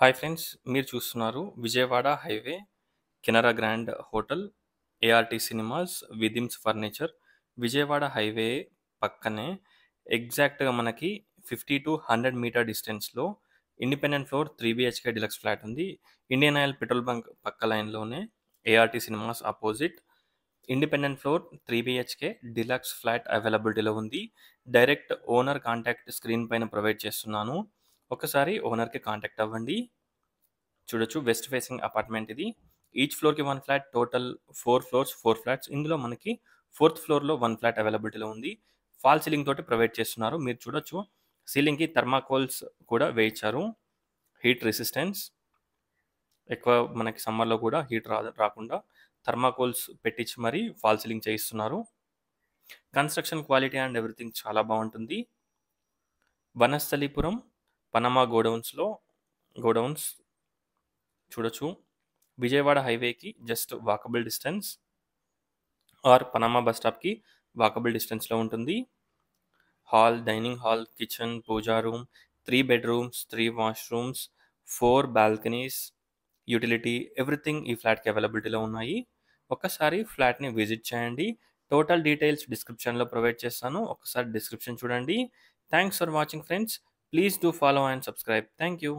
Hi friends, మీరు చూస్తున్నారు Vijayawada highway Canara grand hotel, ART cinemas, విదిమ్స్ ఫర్నిచర్. విజయవాడ హైవే పక్కనే ఎగ్జాక్ట్గా మనకి 50 to 100 మీటర్ డిస్టెన్స్లో independent floor 3 BHK deluxe flat ఉంది. ఇండియన్ ఆయిల్ పెట్రోల్ బంక్ పక్క లైన్లోనే ART cinemas opposite. Independent floor 3 BHK deluxe flat అవైలబిలిటీలో ఉంది. డైరెక్ట్ ఓనర్ కాంటాక్ట్ స్క్రీన్ పైన ప్రొవైడ్ చేస్తున్నాను. ఒకసారి ఓనర్కి కాంటాక్ట్ అవ్వండి. చూడొచ్చు, వెస్ట్ ఫేసింగ్ అపార్ట్మెంట్ ఇది. ఈచ్ ఫ్లోర్కి 1 ఫ్లాట్, టోటల్ 4 ఫ్లోర్స్, 4 ఫ్లాట్స్. ఇందులో మనకి ఫోర్త్ ఫ్లోర్లో 1 ఫ్లాట్ అవైలబిలిటీలో ఉంది. ఫాల్ సీలింగ్ తోటి ప్రొవైడ్ చేస్తున్నారు. మీరు చూడొచ్చు, సీలింగ్కి థర్మాకోల్స్ కూడా వేయించారు. హీట్ రెసిస్టెన్స్, ఎక్కువ మనకి సమ్మర్లో కూడా హీట్ రాకుండా థర్మాకోల్స్ పెట్టించి మరీ ఫాల్ సీలింగ్ చేయిస్తున్నారు. కన్స్ట్రక్షన్ క్వాలిటీ అండ్ ఎవ్రీథింగ్ చాలా బాగుంటుంది. వనస్థలిపురం పనమా గోడౌన్స్ చూడొచ్చు. విజయవాడ హైవేకి just walkable distance, or Panama bus స్టాప్కి వాకబుల్ డిస్టెన్స్లో ఉంటుంది. Hall, dining hall, kitchen, pooja room, 3 bedrooms, 3 washrooms, 4 balconies, utility, everything ఈ ఫ్లాట్కి అవైలబిలిటీలో ఉన్నాయి. ఒక్కసారి ఫ్లాట్ని విజిట్ చేయండి. టోటల్ డీటెయిల్స్ డిస్క్రిప్షన్లో ప్రొవైడ్ చేస్తాను. ఒకసారి డిస్క్రిప్షన్ చూడండి. Thanks for watching friends. Please do follow and subscribe. Thank you.